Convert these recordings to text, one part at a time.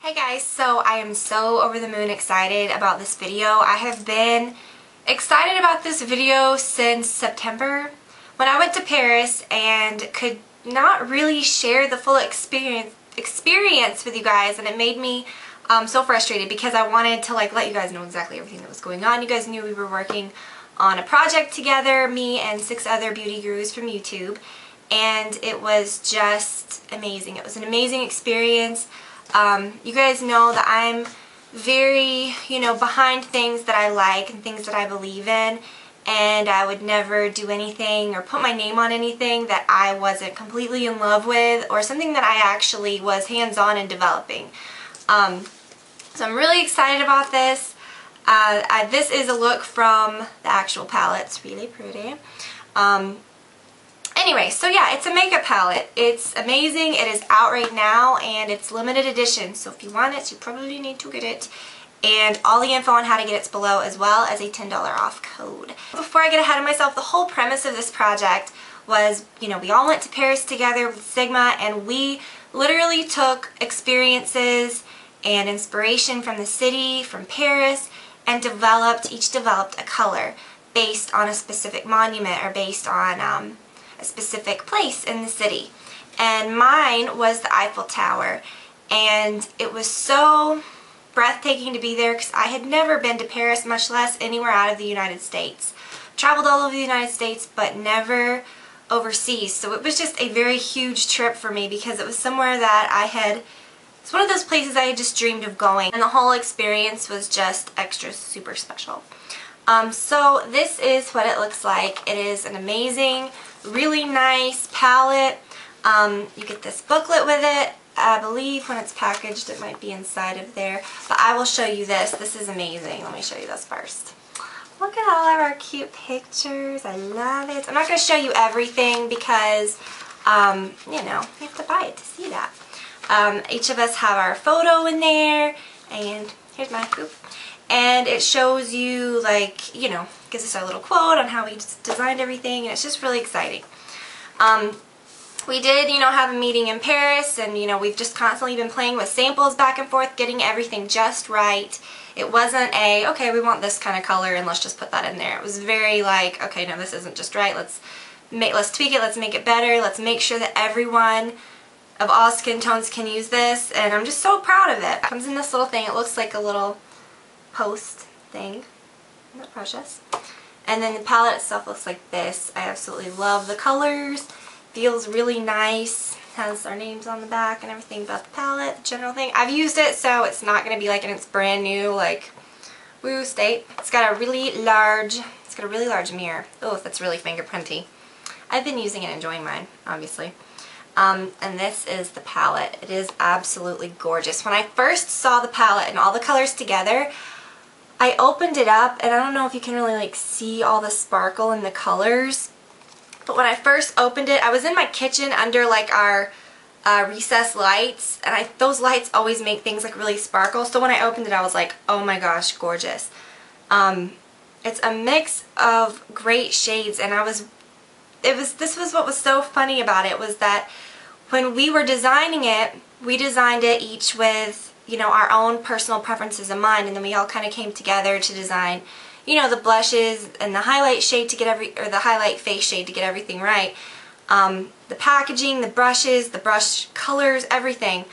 Hi guys, so I am so over the moon excited about this video. I have been excited about this video since September when I went to Paris and could not really share the full experience with you guys, and it made me so frustrated because I wanted to let you guys know exactly everything that was going on. You guys knew we were working on a project together, me and 6 other beauty gurus from YouTube, and it was just amazing. It was an amazing experience. You guys know that I'm very, behind things that I like and things that I believe in, and I would never do anything or put my name on anything that I wasn't completely in love with or something that I actually was hands-on in developing. So I'm really excited about this. This is a look from the actual palette. It's really pretty. Anyway, so yeah, it's a makeup palette. It's amazing. It is out right now and it's limited edition. So if you want it, you probably need to get it. And all the info on how to get it's below, as well as a $10 off code. Before I get ahead of myself, the whole premise of this project was, we all went to Paris together with Sigma, and we literally took experiences and inspiration from the city, from Paris, and each developed a color based on a specific monument or based on a specific place in the city. And mine was the Eiffel Tower, and it was so breathtaking to be there because I had never been to Paris, much less anywhere out of the United States. Traveled all over the United States, but never overseas. So it was just a very huge trip for me because it was somewhere that it's one of those places I had just dreamed of going, and the whole experience was just extra super special. So this is what it looks like. It is an amazing, really nice palette. You get this booklet with it. I believe when it's packaged it might be inside of there, but I will show you this. This is amazing. Let me show you this first. Look at all of our cute pictures. I love it. I'm not going to show you everything because, you have to buy it to see that. Each of us have our photo in there, and here's my poop. And it shows you, gives us our little quote on how we designed everything, and it's just really exciting. We did, have a meeting in Paris, and, we've just constantly been playing with samples back and forth, getting everything just right. It wasn't okay, we want this kind of color, and let's just put that in there. It was very okay, no, this isn't just right. Let's tweak it, let's make it better, let's make sure that everyone of all skin tones can use this, and I'm just so proud of it. It comes in this little thing. It looks like a little post thing. Isn't that precious? And then the palette itself looks like this. I absolutely love the colors. Feels really nice. Has our names on the back and everything about the palette, the general thing. I've used it, so it's not going to be in its brand new, woo state. It's got a really large mirror. Oh, that's really fingerprinty. I've been using it and enjoying mine, obviously. And this is the palette. It is absolutely gorgeous. When I first saw the palette and all the colors together, I opened it up, and I don't know if you can really see all the sparkle in the colors, but when I first opened it, I was in my kitchen under our recessed lights, and those lights always make things really sparkle, so when I opened it I was like, oh my gosh, gorgeous. It's a mix of great shades, and this was what was so funny about it, was that when we were designing it, we designed it each with our own personal preferences in mind, and then we all kind of came together to design, the blushes and the highlight shade to get the highlight face shade to get everything right. The packaging, the brushes, the brush colors, everything,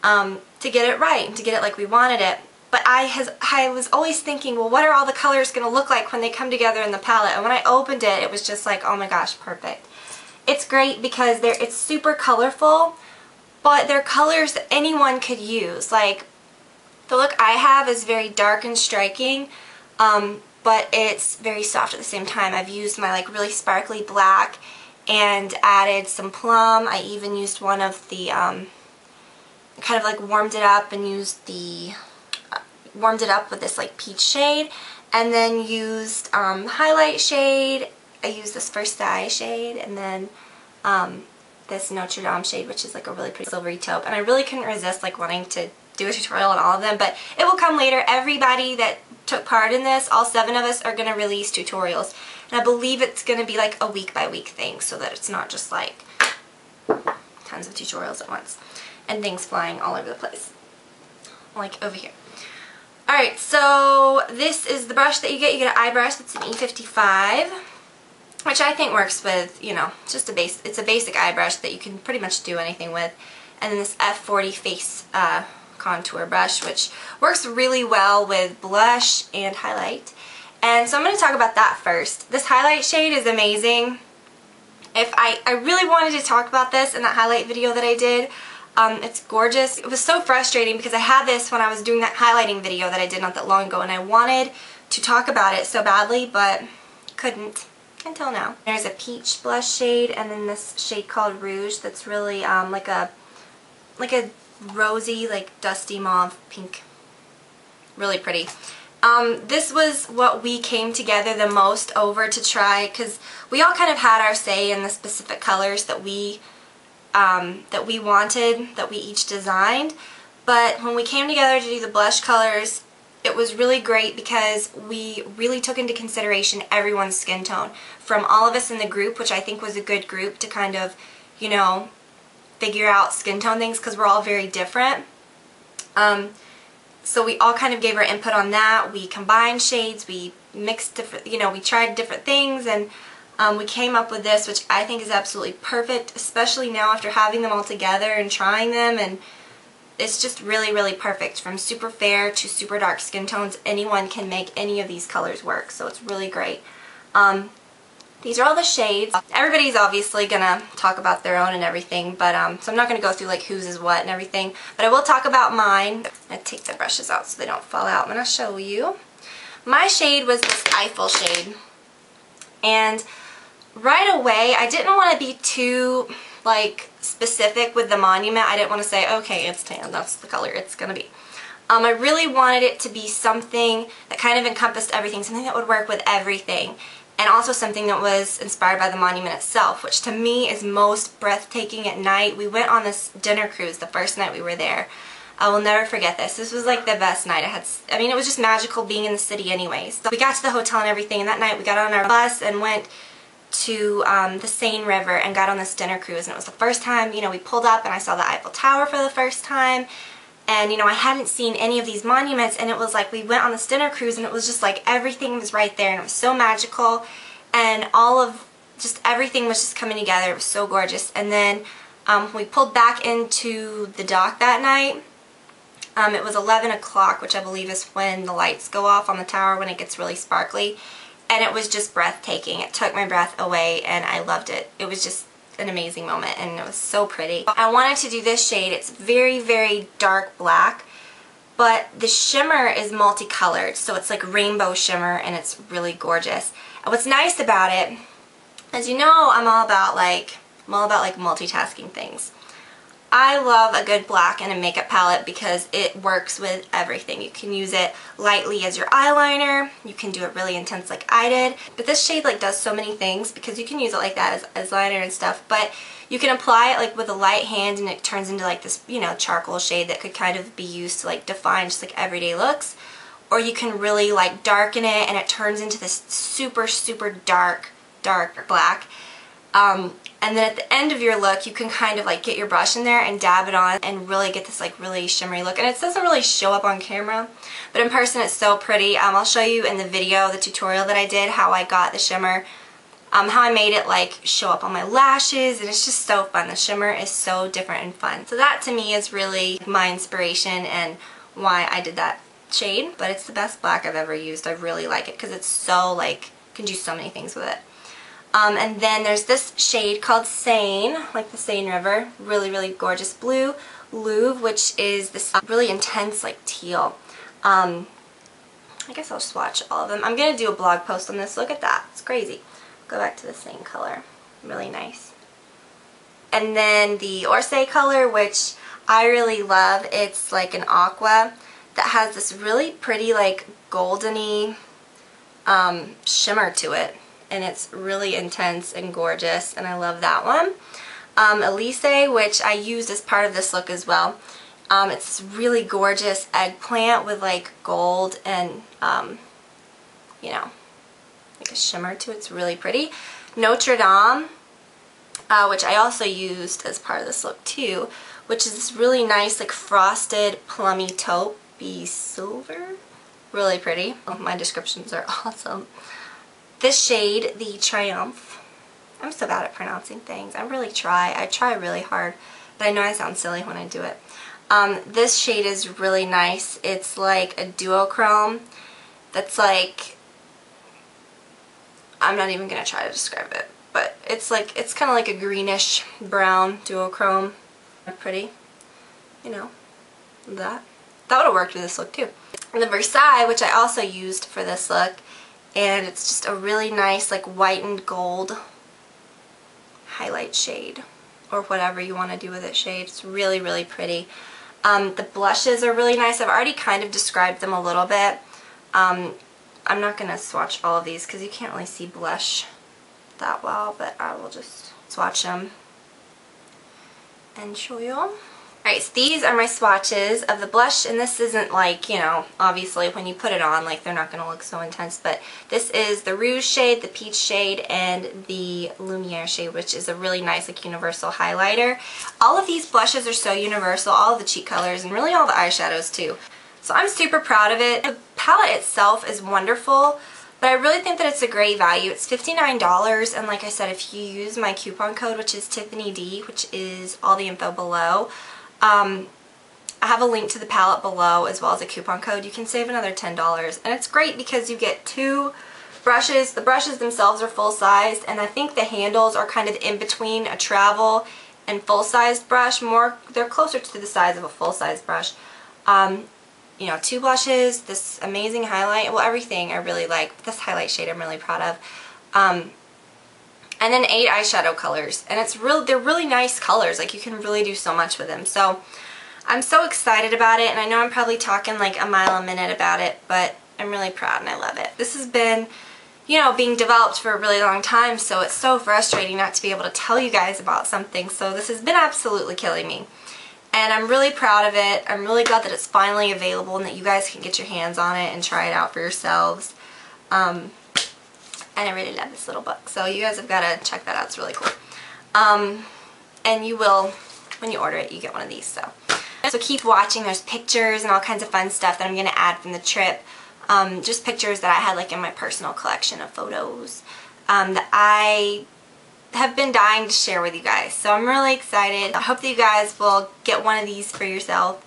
to get it right and to get it like we wanted it. But I was always thinking, well, what are all the colors going to look like when they come together in the palette? And when I opened it, it was just like, oh my gosh, perfect. It's great because it's super colorful, but they're colors that anyone could use. The look I have is very dark and striking, but it's very soft at the same time. I've used my really sparkly black and added some plum. I even used one of the, kind of warmed it up and used warmed it up with this peach shade, and then used highlight shade. I used this Versailles shade, and then this Notre Dame shade, which is a really pretty silvery taupe. And I really couldn't resist wanting to do a tutorial on all of them, but it will come later. Everybody that took part in this, all 7 of us, are going to release tutorials, and I believe it's going to be a week by week thing, so that it's not just tons of tutorials at once and things flying all over the place. like over here. Alright, so this is the brush that you get. You get an eye brush. It's an E55, which I think works with, you know, just it's a basic eye brush that you can pretty much do anything with. And then this F40 face contour brush, which works really well with blush and highlight. And so I'm going to talk about that first. This highlight shade is amazing. I really wanted to talk about this in that highlight video that I did. It's gorgeous. It was so frustrating because I had this when I was doing that highlighting video that I did not that long ago, and I wanted to talk about it so badly, but couldn't until now. There's a peach blush shade, and then this shade called Rouge that's really like a rosy, like dusty mauve pink. Really pretty. This was what we came together the most over to try, because we all kind of had our say in the specific colors that we wanted, that we each designed. But when we came together to do the blush colors, it was really great because we really took into consideration everyone's skin tone. From all of us in the group, which I think was a good group to kind of, you know, figure out skin tone things, because we're all very different. So we all kind of gave our input on that. We combined shades, we mixed different, you know, we tried different things, and we came up with this, which I think is absolutely perfect, especially now after having them all together and trying them. And it's just really, really perfect. From super fair to super dark skin tones, anyone can make any of these colors work, so it's really great. These are all the shades. Everybody's obviously gonna talk about their own and everything, but so I'm not gonna go through like whose is what and everything, but I will talk about mine. I'm gonna take the brushes out so they don't fall out. I'm gonna show you. My shade was this Eiffel Shade, and right away I didn't want to be too like specific with the monument. I didn't want to say, okay, it's tan, that's the color it's gonna be. I really wanted it to be something that kind of encompassed everything, something that would work with everything. And also something that was inspired by the monument itself, which to me is most breathtaking at night. We went on this dinner cruise the first night we were there. I will never forget this. This was like the best night. I mean, it was just magical being in the city anyways. So we got to the hotel and everything, and that night we got on our bus and went to the Seine River and got on this dinner cruise. And it was the first time, you know, we pulled up and I saw the Eiffel Tower for the first time. And, you know, I hadn't seen any of these monuments, and it was like we went on this dinner cruise and it was just like everything was right there, and it was so magical, and all of just everything was just coming together. It was so gorgeous. And then we pulled back into the dock that night. It was 11 o'clock, which I believe is when the lights go off on the tower when it gets really sparkly, and it was just breathtaking. It took my breath away and I loved it. It was just an amazing moment, and it was so pretty. I wanted to do this shade. It's very, very dark black, but the shimmer is multicolored, so it's like rainbow shimmer, and it's really gorgeous. And what's nice about it, as you know, I'm all about like multitasking things. I love a good black in a makeup palette because it works with everything. You can use it lightly as your eyeliner, you can do it really intense like I did, but this shade like does so many things because you can use it like that as liner and stuff, but you can apply it like with a light hand and it turns into like this, you know, charcoal shade that could kind of be used to like define just like everyday looks, or you can really like darken it and it turns into this super, super dark black. And then at the end of your look, you can kind of like get your brush in there and dab it on and really get this like really shimmery look. And it doesn't really show up on camera, but in person it's so pretty. I'll show you in the video, the tutorial that I did, how I got the shimmer, how I made it like show up on my lashes, and it's just so fun. The shimmer is so different and fun. So that to me is really my inspiration and why I did that shade. But it's the best black I've ever used. I really like it because it's so like, you can do so many things with it. And then there's this shade called Seine, like the Seine River, really, really gorgeous blue. Louvre, which is this really intense like teal. I guess I'll swatch all of them. I'm going to do a blog post on this. Look at that. It's crazy. Go back to the same color. Really nice. And then the Orsay color, which I really love. It's like an aqua that has this really pretty like goldeny shimmer to it. And it's really intense and gorgeous, and I love that one. Elise, which I used as part of this look as well. It's this really gorgeous eggplant with like gold and, you know, like a shimmer to it. It's really pretty. Notre Dame, which I also used as part of this look too, which is this really nice like frosted plummy taupe be silver. Really pretty. Oh, my descriptions are awesome. This shade, the Triumph. I'm so bad at pronouncing things. I try really hard, but I know I sound silly when I do it. This shade is really nice. It's like a duochrome that's like, I'm not even going to try to describe it, but it's kind of like a greenish brown duochrome. Pretty, you know, that would have worked with this look too. And the Versailles, which I also used for this look, and it's just a really nice like white and gold highlight shade, or whatever you want to do with it shade. It's really, really pretty. The blushes are really nice. I've already kind of described them a little bit. I'm not going to swatch all of these because you can't really see blush that well, but I will just swatch them and show you. Alright, so these are my swatches of the blush, and this isn't like, you know, obviously when you put it on, like they're not going to look so intense, but this is the Rouge shade, the Peach shade, and the Lumiere shade, which is a really nice like universal highlighter. All of these blushes are so universal, all of the cheek colors, and really all the eyeshadows too. So I'm super proud of it. The palette itself is wonderful, but I really think that it's a great value. It's $59, and like I said, if you use my coupon code, which is TiffanyD, which is all the info below, I have a link to the palette below as well as a coupon code. You can save another $10, and it's great because you get 2 brushes. The brushes themselves are full-sized, and I think the handles are kind of in between a travel and full-sized brush. They're closer to the size of a full-sized brush. You know, 2 blushes, this amazing highlight, well, everything I really like. This highlight shade I'm really proud of. And then 8 eyeshadow colors, and they're really nice colors. Like, you can really do so much with them. So I'm so excited about it, and I know I'm probably talking like a mile a minute about it, but I'm really proud and I love it. This has been, you know, being developed for a really long time, so it's so frustrating not to be able to tell you guys about something. So this has been absolutely killing me, and I'm really proud of it. I'm really glad that it's finally available and that you guys can get your hands on it and try it out for yourselves. And I really love this little book, so you guys have got to check that out. It's really cool. And you will, when you order it, you get one of these. So keep watching. There's pictures and all kinds of fun stuff that I'm going to add from the trip. Just pictures that I had like in my personal collection of photos that I have been dying to share with you guys. So I'm really excited. I hope that you guys will get one of these for yourself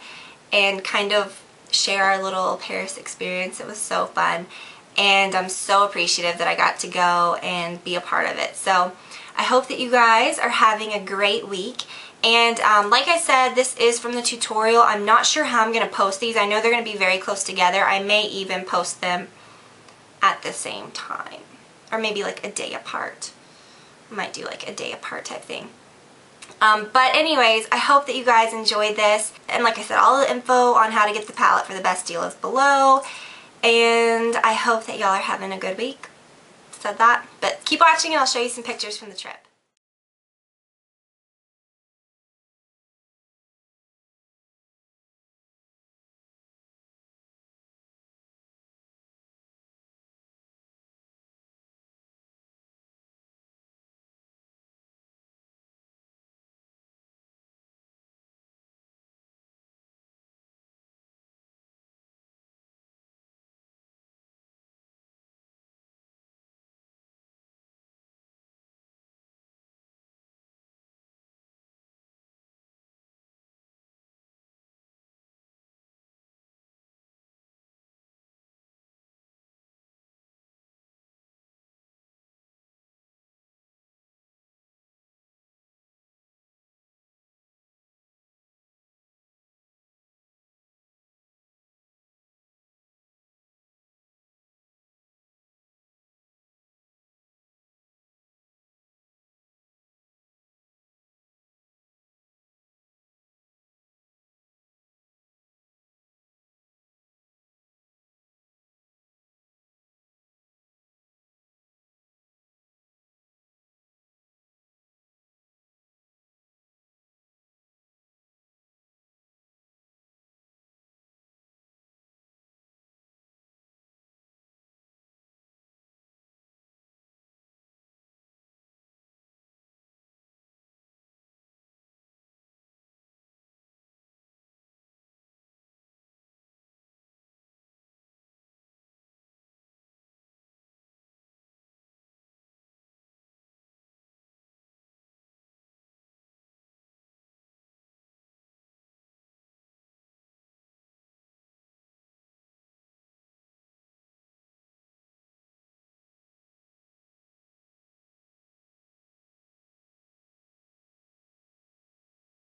and kind of share our little Paris experience. It was so fun. And I'm so appreciative that I got to go and be a part of it. So I hope that you guys are having a great week. And like I said, this is from the tutorial. I'm not sure how I'm going to post these. I know they're going to be very close together. I may even post them at the same time. Or maybe like a day apart. I might do like a day apart type thing. But anyways, I hope that you guys enjoyed this. And like I said, all the info on how to get the palette for the best deal is below. And I hope that y'all are having a good week. Said that. But keep watching and I'll show you some pictures from the trip.